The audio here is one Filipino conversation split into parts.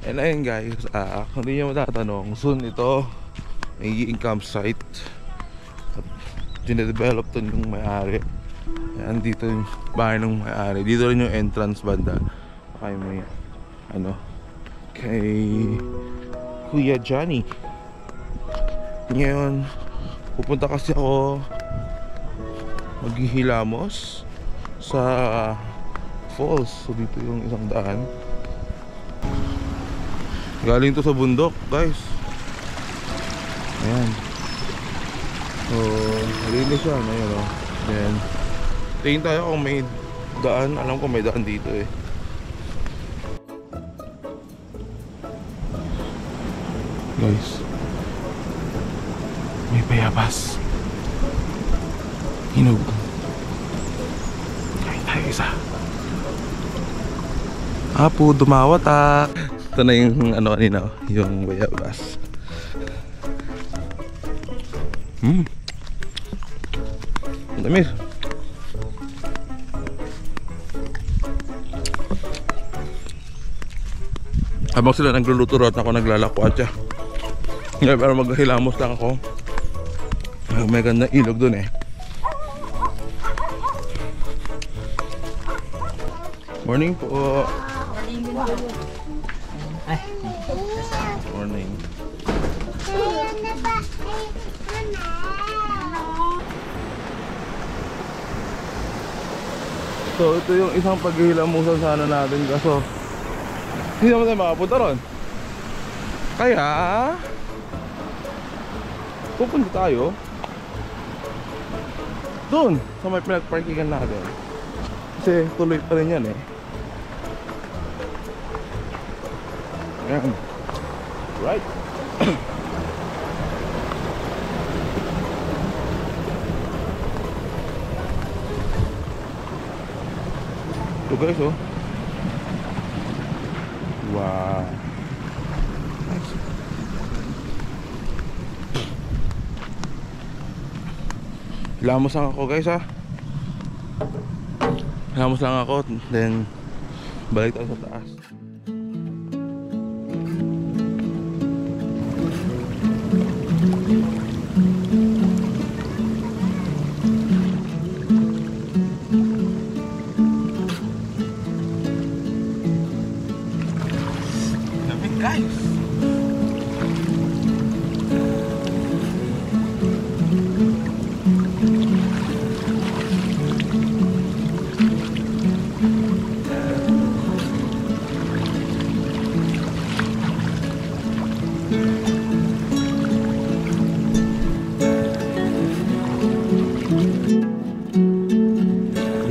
And ayun guys, kung hindi nyo matatanong, soon ito magiging campsite at dinedevelop to yung may-ari. Ayan, dito yung bahay ng may-ari. Dito rin yung entrance banda kay may kay Kuya Johnny. Ngayon pupunta kasi ako maghihilamos sa falls. So dito yung isang daan. Galing to sa bundok guys. Ayan. So malinis siya. Ayan o. Then tingin tayo kung may daan. Alam ko may daan dito eh. Guys, may bayabas. Hinog. Kain tayo isa. Apo, dumawat ah. Ito na yung kanina, yung bayabas. Damir. Habang sila nagluluto at ako naglalakwatsa. Ngayon pero maghihilamos lang ako. May gandang ilog dun eh. Morning po. Morning. So ito yung isang paghihilamusan sana natin kaso hindi naman tayo makapunta ron. Kaya pupunta tayo doon sa may pinagparkingan natin. Kasi tuloy pa rin yan eh. Ayan. Right. Ito guys oh. Wow. Nice. Hilamos lang ako guys ha. Hilamos lang ako. Then balik tayo sa taas. Guys,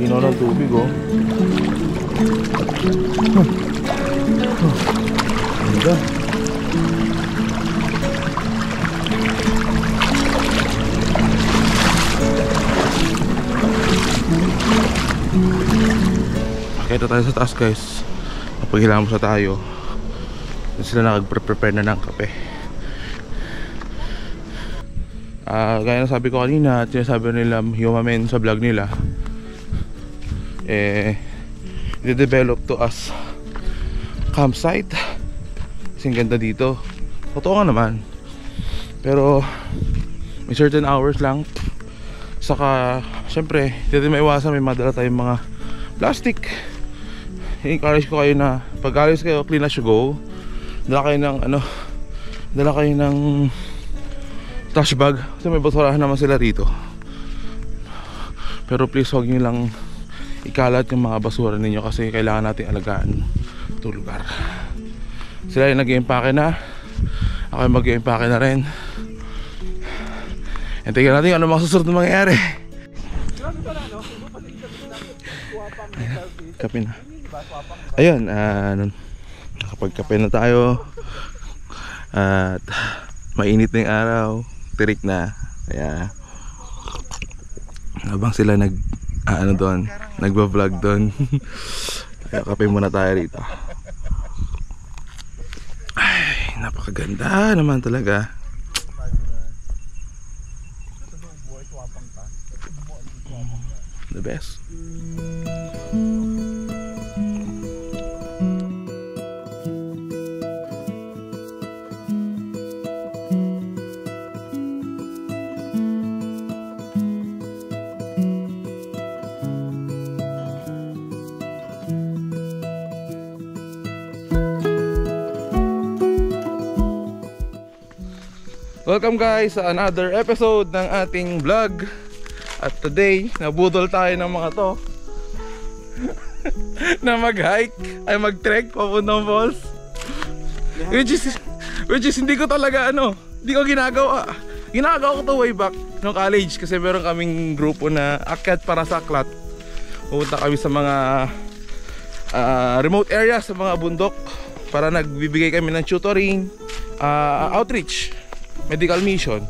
ginaw ng tubig oh. Ganda. Pakita tayo sa taas guys. Paghilamos na tayo. Sila nakag-prepare na ng kape. Gaya na sabi ko kanina at sinasabi nila yung mamen sa vlog nila, i-develop to as campsite. Kasing ganda dito. Totoo nga naman. Pero may certain hours lang. Saka syempre hindi may iwasan, may madala tayong mga plastic. I-encourage ko kayo na pag alis kayo, clean as you go. Dala kayo ng trash bag. Kasi may basurahan naman sila rito. Pero please huwag nyo lang ikalat yung mga basura ninyo kasi kailangan natin alagaan itong lugar. Sila yung nag-i-impake na, ako yung mag-i-impake na rin. And tingnan natin ano mga susunod na mangyayari. Kape na. Ayun, nakapagkape na tayo. At mainit na yung araw, tirik na. Kaya habang sila nagba-vlog doon. Kaya kape muna tayo rito. Ay, napakaganda naman talaga. The best. Welcome guys sa another episode ng ating vlog. At today, nabudol tayo ng mga to na mag-hike, ay mag-trek papuntang falls. Which is hindi ko talaga hindi ko ginagawa. Ginagawa ko to way back no college kasi meron kaming grupo na akyat para sa aklat. Pupunta kami sa mga remote areas, sa mga bundok para nagbibigay kami ng tutoring, outreach, medical mission.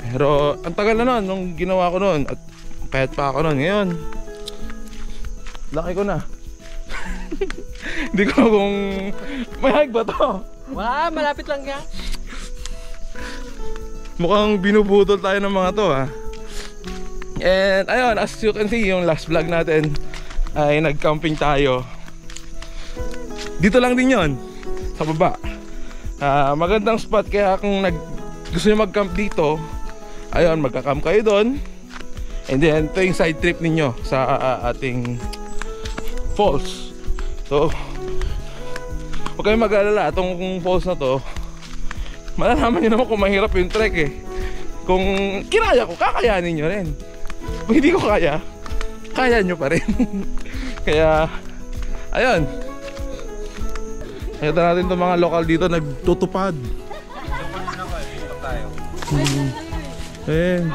Pero ang tagal na nun nung ginawa ko nun at payat pa ako nun. Ngayon laki ko na. Hindi ko kung may hike ba to? Wala, malapit lang yan. Mukhang binubudol tayo ng mga to ha. And ayun, as you can see, yung last vlog natin ay nag-camping tayo. Dito lang din yon, sa baba. Magandang spot, kaya kung gusto nyo mag-camp dito, ayun, magka-camp kayo doon. And then ito yung side trip ninyo sa ating falls. So huwag kayong mag-alala, itong falls na to, malalaman nyo naman kung mahirap yung trek eh. Kung kinaya ko, kakayanin nyo rin. Kung hindi ko kaya, kaya nyo pa rin. Kaya ayun, nakita natin itong mga lokal dito nagtutupad. Ayun.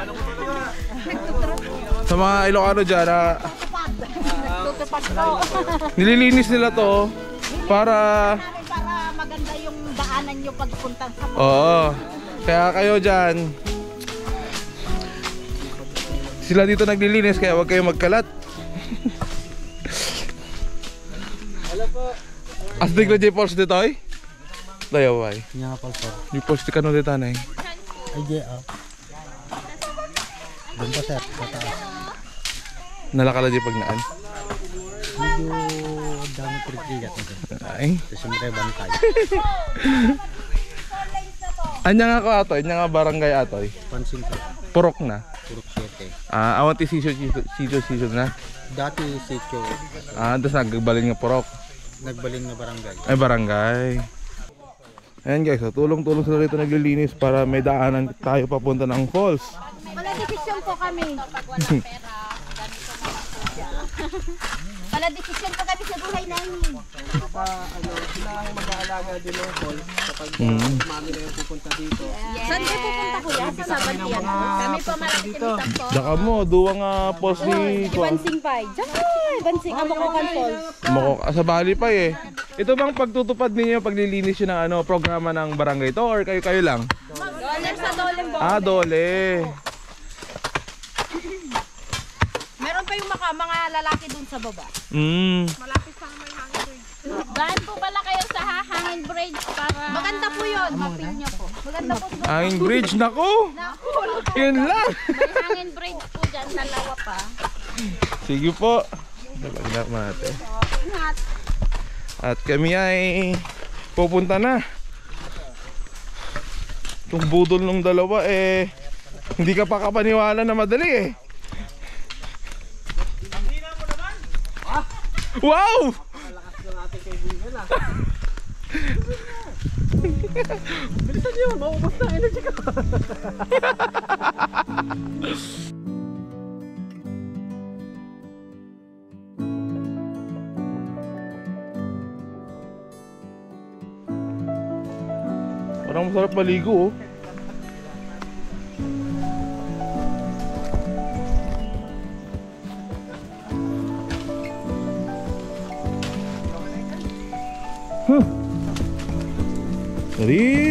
Sa mga Ilocano dyan nililinis nila to para maganda yung daanan nyo pagpunta sa mga. Oo. Kaya kayo dyan, sila dito naglilinis, kaya huwag kayo magkalat. Hello po. Astig na J-Pulse dito ay? Layaway. Nga pa po. J-Pulse di ka no dito na eh. Ay, di doon pa sir, sa taas. Nalakala di pag naan. Medyo dami trikigat na sir. Ay. Kasi may bantay. Anya nga ko atoy, anya nga barangay atoy. Pansin po. Purok na. Purok 7. Awanti sisyo na. Dati sityo. Tapos nagbalin nga purok. Nagbaling na barangay. Ay, barangay. Ayan guys, tulong-tulong sila rito naglilinis para may daanan tayo papunta ng falls. Wala desisyon po kami. Wala desisyon po kami sa buhay namin. Sila ang mag-aalaga din ng call kapag mami na yung pupunta dito. Saan kayo pupunta kuya? Sa Bantian po? Kami po malapit kami sa po. Daka mo, duwa nga falls ni Bansing pa. Diyan! Bansing, Amokokan Falls. Sa Bali pa eh. Ito bang pagtutupad ninyo, paglilinis yun ng programa ng barangay to or kayo lang? Doler sa Dolem po. Dole. Meron pa yung mga lalaki dun sa baba. Malapit sa may hangin bridge. Daan po pala kayo sa hangin bridge para... Maganda po yun. Mapil nyo po. Maganda po. Hanging bridge, nako! Yun lang! May hangin bridge po dyan. Dalawa pa. Sige po. Dalag natin. At kami ay pupunta na. Itong budol ng dalawa eh, hindi ka pa kapaniwala na madali eh. Wow! Malakas ng ating kaibigan ah. Bilisan nyo, maubos na energy ka. Parang masarap maligo oh.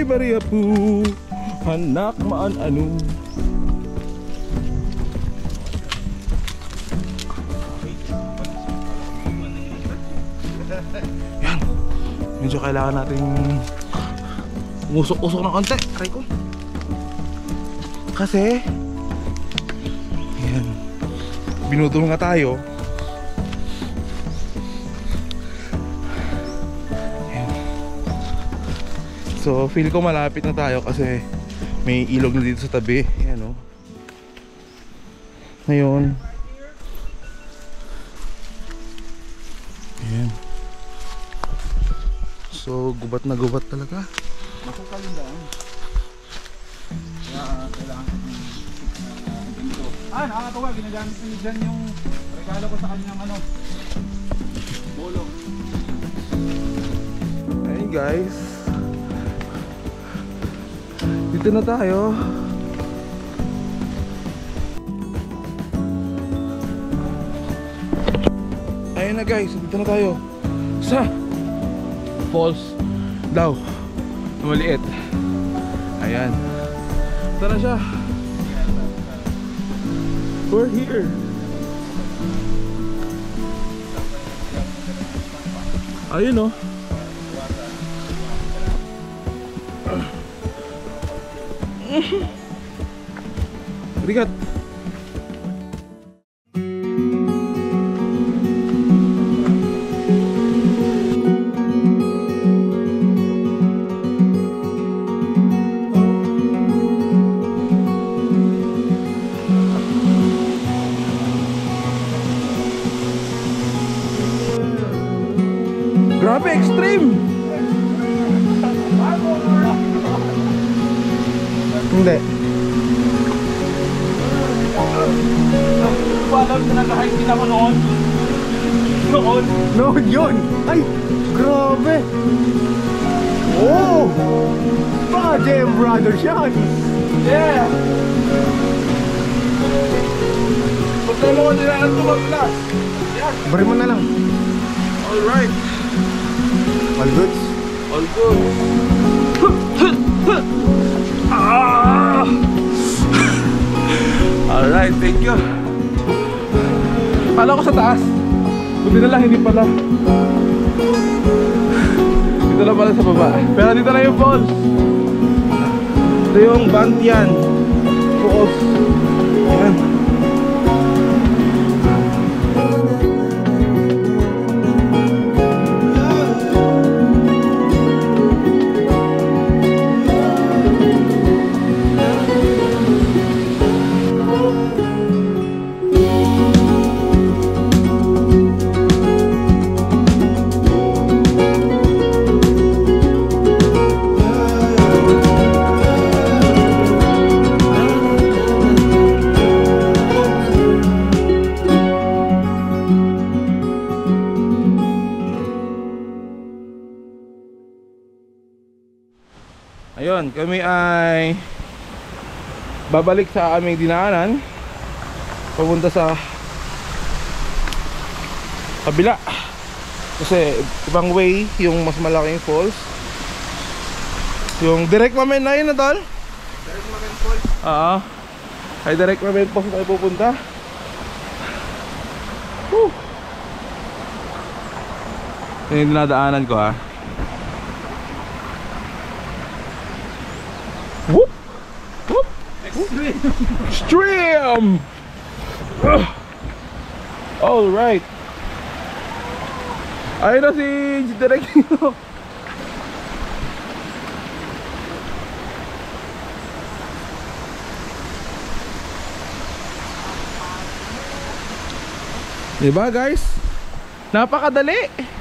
Bari apu, anak maan anu. Yan, medyo kailangan natin usok-usok ng konti. Aray ko. Kasi yan, binutong nga tayo. So feel ko malapit na tayo kasi may ilog na dito sa tabi. Ayan o. Ngayon ayan. So gubat na gubat talaga. Masukal yung daan. kailangan ko ng ganito. Nakakatawa, ginagamit ko dyan yung regalo ko sa kanyang bolo. Ayun guys, dito na tayo. Ayun na guys, dito na tayo sa falls daw na maliit. Ayan, ito na siya. We're here. Ayun, oh. Rigat. Grabe, extreme! Hindi. Alam na nag-hike din ako noon. Noon yun! Ay! Grabe! Oh! Baka JM Brothers yan! Yeah! Pagkala mo nila ang tumaglas. Bari mo na lang. Alright. All goods? All good. Ah! Alright, thank you. Kala ko sa taas. Buti na lang, hindi pala. Dito lang pala sa baba. Pero dito na yung falls. Ito yung Bantian Falls. Ayan. Ayun, kami ay babalik sa aming dinaanan papunta sa kabila kasi ibang way yung mas malaking falls, yung direct mamen na yun na tol? Direct Mamen Falls. Ay direct mamen falls tayo pupunta. Ito yung dinadaanan ko ha. Whoop! Whoop! Extreme! All right. Ayun na si Direk Nino. Diba guys? Napakadali.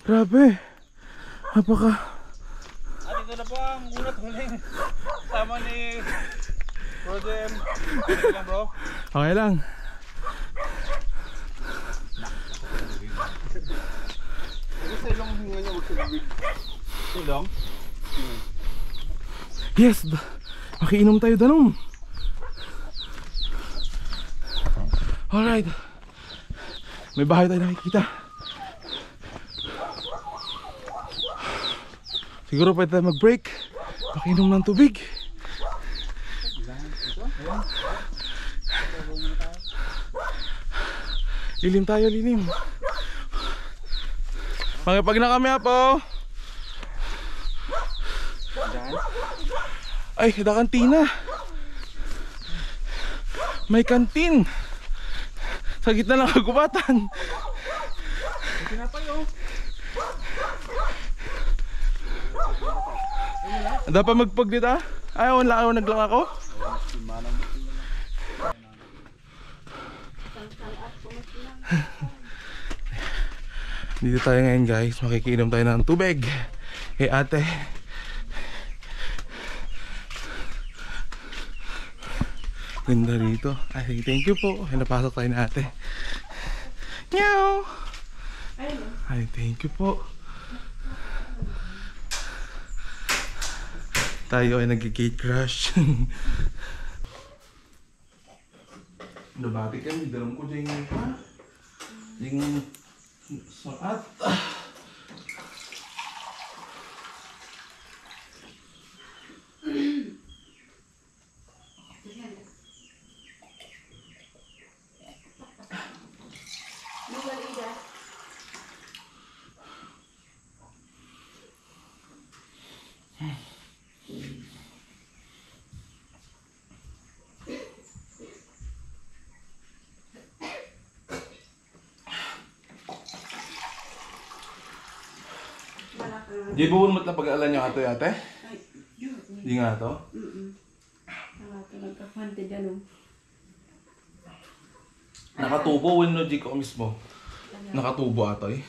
Grabe. Napaka. Dito na po ang unat huling sama ni Rodem. Okay lang bro? Okay lang. Sa ilong hinga niya magsilbig. Silong? Yes. Makiinom tayo danom. Alright. May bahay tayo nakikita. Siguro pwede tayo mag-break. Pakinom ng tubig. Lilim tayo, lilim. Makipag na kami po. Ay, da kantina. May kantin sa gitna ng kagubatan. Dapat magpagdita? Ay, wala ako, naglang ako. Dito tayo ngayon guys, makikiinom tayo ng tubig kay ate. Ganda rito. Ay, thank you po. Ay, napasok tayo na ate. Meow! Ay, thank you po. Tayo ay nag-gate crash. Nabati kami, dalam ko dyan yung saat. Di ba mo pag-aalan yung ato ate? Di nga to? Nakatubo win no di ko mismo. Nakatubo ato eh.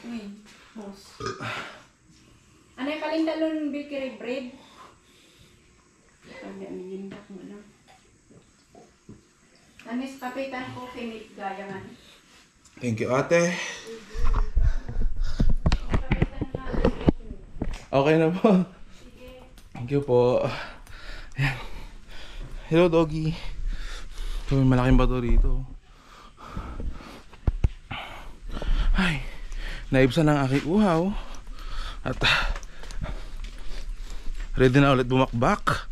Ano yung kalintalon bakery bread? Ano yung kapitan ko finit gaya man? Thank you ate. Okay na po. Thank you po. Ayan. Hello doggy. Ito may malaking bato rito. Ay, naibsan ang aking uhaw. At ready na ulit bumakbak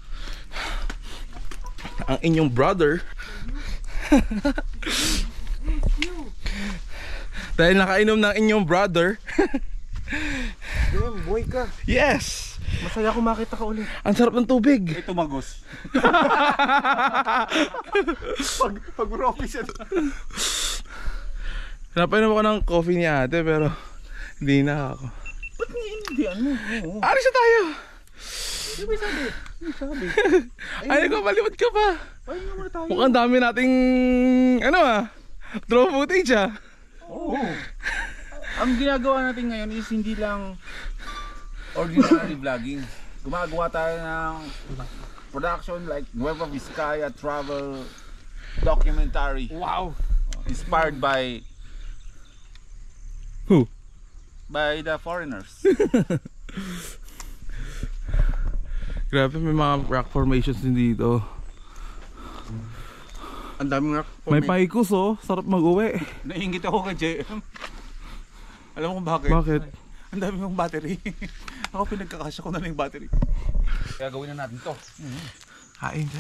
ang inyong brother. Dahil nakainom ng inyong brother. Damn, boy ka. Yes! Masaya ko makita ka ulit. Ang sarap ng tubig. Ito magos. Pag office ito. Napainom ako ng coffee ni ate pero hindi na ako. Ba't naiintindihan mo? Oo. Alis na tayo! Ano ba sabi? Ano sabi? Ay ko, malimot ka pa. Ay nga muna tayo. Mukhang dami nating draw footage Oo. Ang ginagawa natin ngayon is hindi lang ordinary vlogging. Gumagawa tayo ng production like Nueva Vizcaya travel documentary. Wow! Inspired by Who? By the foreigners. Grabe, may mga rock formations din dito. Ang daming rock. May paikos sarap mag-uwi. Naingit ako kay JM. Alam mo kung bakit? Bakit? Ang dami mong battery. Ako pinagkakasya ko na lang yung battery. Kaya gawin na natin to. Kain.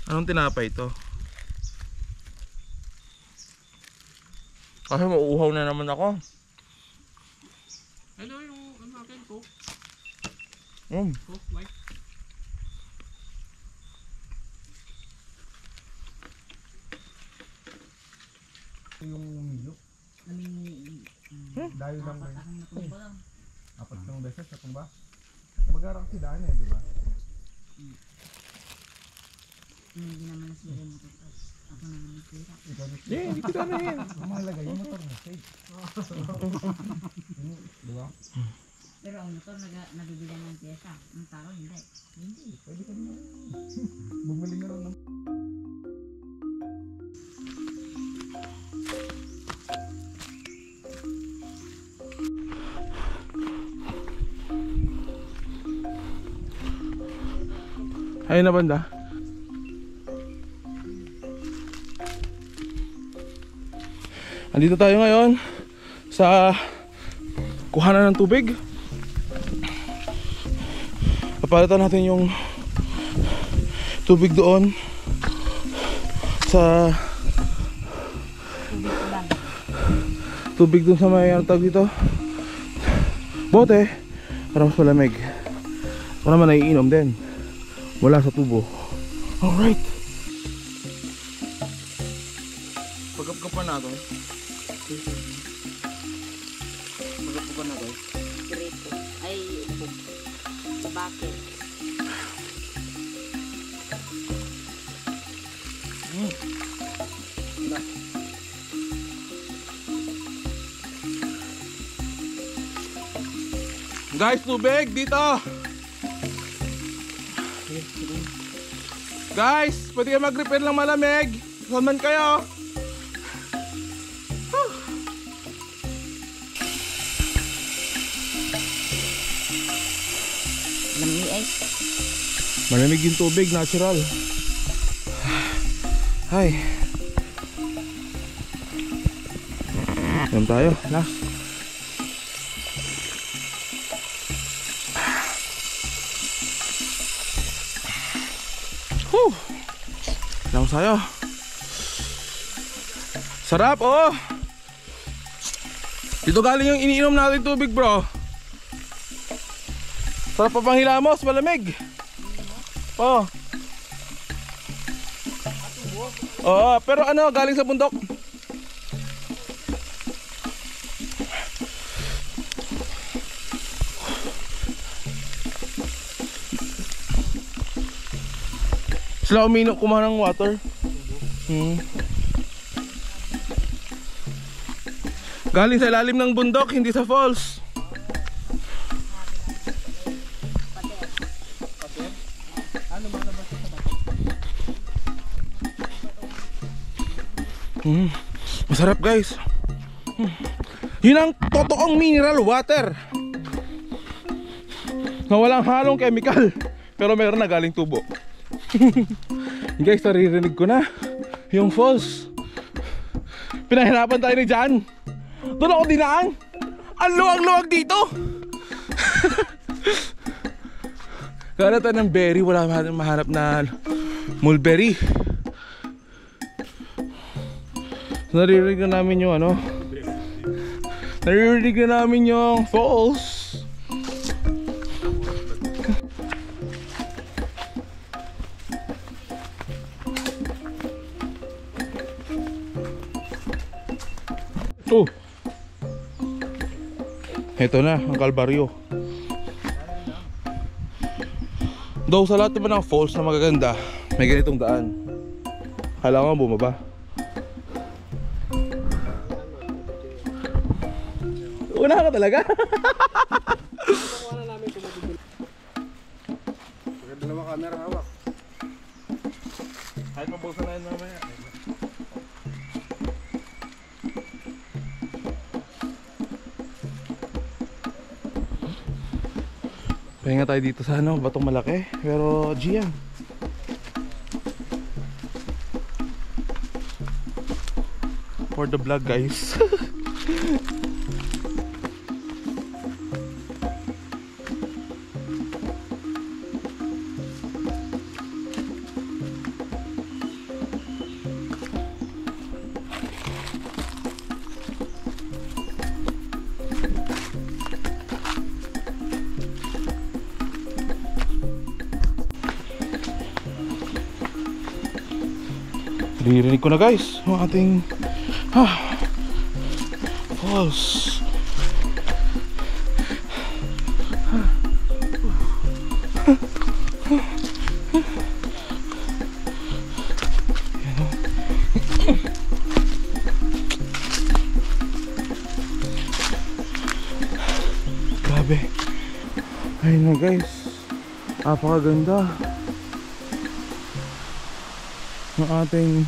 Anong tinapay ito? Kasi mauuhaw na naman ako. Ano yung natin ko? Coke light. Yung milk. Dayo lang ngayon. Apat ng beses sa tumba. Mag-arang si Dani, di ba? Hindi naman na sila mo ito. Ako naman nasira. Hindi kita na yan. Mahalaga yung motor na safe. Di ba? Pero ang motor nabibilan ng pyesa. Ang tao hindi. Hindi. Pwede ka naman. Bumili na lang ng... Ayun na banda. Andito tayo ngayon sa kuhanan ng tubig. Papalitan natin yung tubig doon sa tubig doon sa may tawag dito bote para mas malamig. Ito naman naiinom din wala sa tubo. Alright, pagkapkapan natin. Magpupukan na guys. Grito. Ay, bakit? Guys, tubig dito. Guys, pwede kayo mag-repair lang malamig. Saan man kayo? Lamig ay. Malamig yung tubig, natural. Hi. Yan tayo, last. Lang sayo. Sarap, oh. Dito galing yung iniinom natin tubig, bro. Sarap pa pang hilamos, malamig. Oh. Oo, pero ano, galing sa bundok. Sila uminom, kumain ng water. Galing sa ilalim ng bundok, hindi sa falls. Masarap guys. Yun ang totoong mineral water na walang halong chemical, pero meron na galing tubo. Guys, naririnig ko na yung falls. Pinahirapan tayo ni Jan. Doon ako dinaan. Ang luwag-luwag dito. Kala tayo ng berry, wala mahanap na mulberry. Naririnig na namin yung ano, naririnig na namin yung falls. Oh, eto na ang Kalbaryo. Daw sa lahat naman ng falls na magaganda, may ganitong daan. Kailangan bumaba. Una ka talaga? Dalawa camera hawak. Kahit mabusan na yun mamaya. Pahinga tayo dito sa ano, batong malaki. Pero GM. For the vlog guys. Ririnig ko na guys yung ating falls. Grabe. Ayun na guys, napakaganda ng ating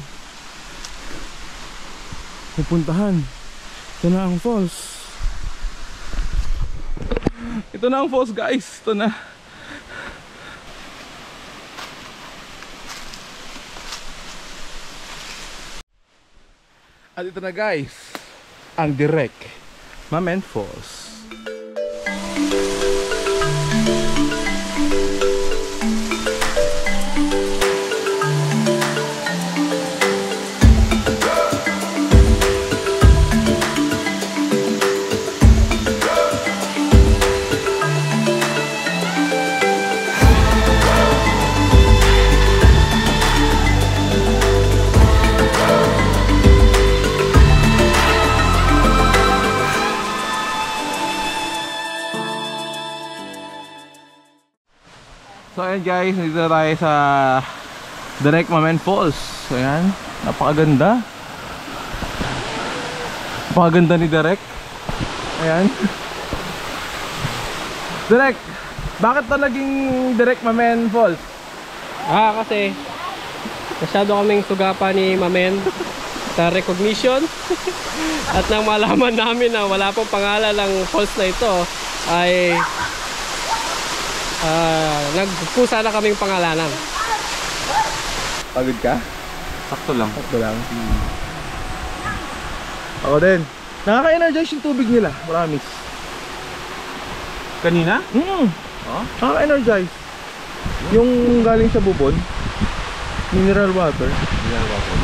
pupuntahan. Ito na ang falls. Ito na ang falls guys. Ito na. At ito na guys, ang direct Mamen Falls. Ayan guys, nandito na tayo sa Direct Mamen Falls. Ayan, napakaganda. Napakaganda ni Direct. Ayan. Direct, bakit na naging Direct Mamen Falls? Kasi masyado kaming sugapan ni Mamen sa recognition. At nang malaman namin na wala pong pangalan ng falls na ito, ay nagkusa na kaming pangalanan. Pagod ka? Sakto lang. Sakto lang. Ako din. Nakaka-energize yung tubig nila. Promise. Kanina? Oh? Nakaka-energize. Yung galing sa bubon, mineral water. Mineral water.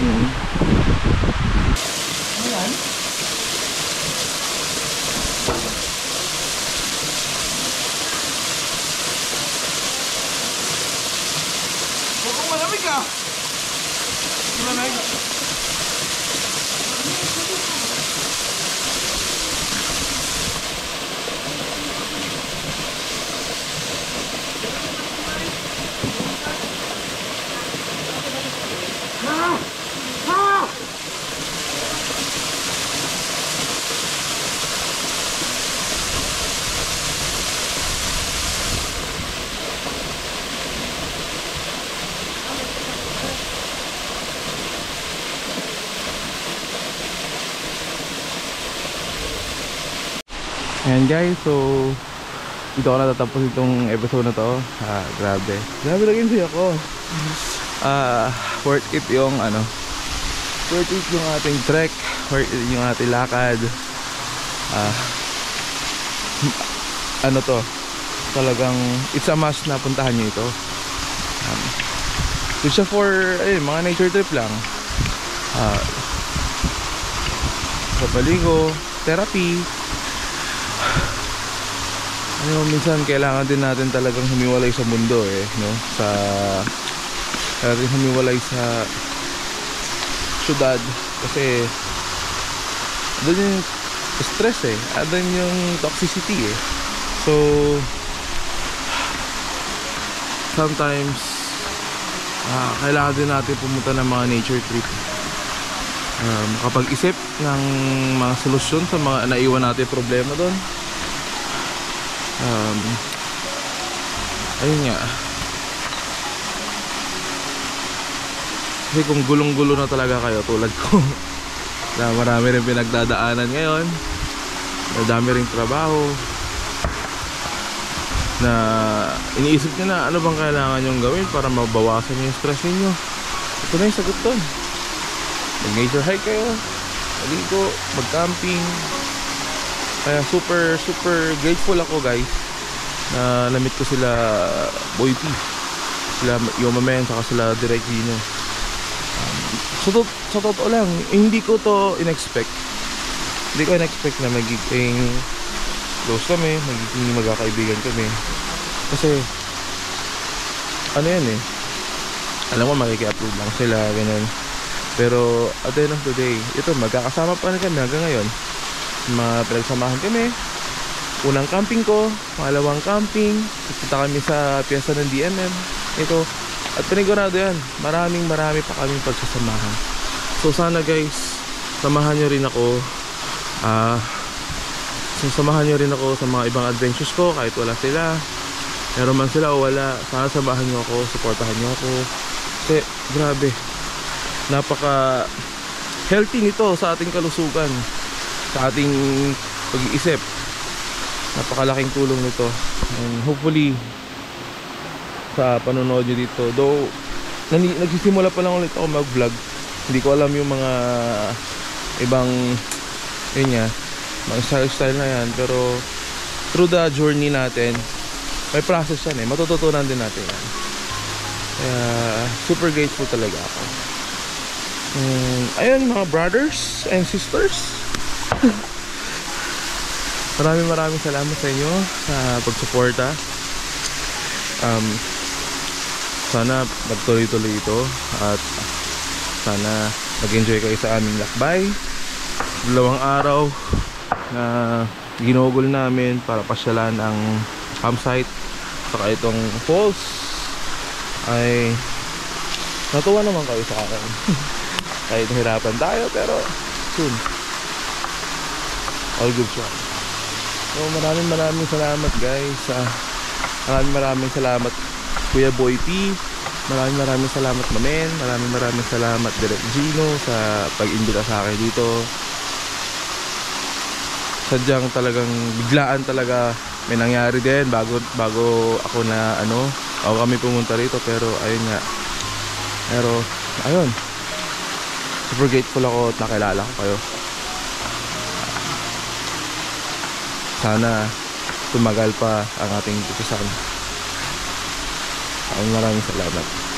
Kung malamig ka! Malamig? Ayan guys, so dito ako natatapos itong episode na to. Grabe naging siya ako. Worth it yung worth it yung ating trek, worth it yung ating lakad. To talagang it's a must na puntahan nyo ito. Ito siya for mga nature trip lang. Sa paligo, therapy. Minsan kailangan din natin talagang humiwalay sa mundo no? Humiwalay sa syudad kasi doon yung stress doon yung toxicity so sometimes kailangan din natin pumunta ng mga nature trip, makapag-isip ng mga solusyon sa mga naiwan natin problema doon. Ayun nga, kasi kung gulong-gulo na talaga kayo tulad ko na marami rin pinagdadaanan ngayon, madami ring trabaho na iniisip nyo na ano bang kailangan nyong gawin para mabawasan yung stress ninyo. Ito na yung sagot doon. Mag nature hike kayo, maligo, mag camping. Kaya super grateful ako guys na namit ko sila Boy P, sila Yomamen, saka sila Direct Gino. Sa totoo lang, hindi ko to in-expect. Hindi ko in-expect na magiging close kami, magiging magkakaibigan kami. Kasi yan alam mo makiki-upload lang sila ganun. Pero at the end of the day, ito magkakasama pa rin kami hanggang ngayon. Pinagsamahan kami. Unang camping ko, pangalawang camping, pupunta kami sa piyesta ng DMM ito, at panigurado yan, marami pa kaming pagsasamahan. So sana guys, samahan nyo rin ako sa mga ibang adventures ko. Kahit wala sila, meron man sila o wala, sana samahan nyo ako, supportahan nyo ako. Kasi grabe, napaka healthy nito sa ating kalusugan, sa ating pag-iisip. Napakalaking tulong nito. And hopefully sa panonood nyo dito, though nagsisimula pa lang ulit ako mag-vlog, hindi ko alam yung mga ibang mga style na yan, pero through the journey natin, may process yan matututunan din natin yan. Kaya super grateful talaga ako. Ayun mga brothers and sisters, maraming salamat sa inyo sa pagsuporta. Sana magtuloy-tuloy ito at sana mag-enjoy kayo sa aming lakbay. 2 araw na ginugol namin para pasyalan ang campsite saka itong falls. ay natuwa naman kayo sa akin. Kahit nahirapan tayo, pero soon all good siya. So maraming salamat guys. Maraming salamat Kuya Boy P. Maraming salamat Mamen. Maraming salamat Direk Gino sa pag-imbita sa akin dito. Sadyang talagang biglaan talaga may nangyari din bago ako na bago kami pumunta rito, pero ayun nga. Pero ayun, super grateful ako at nakilala ko kayo. Sana tumagal pa ang ating utusan. Maraming salamat.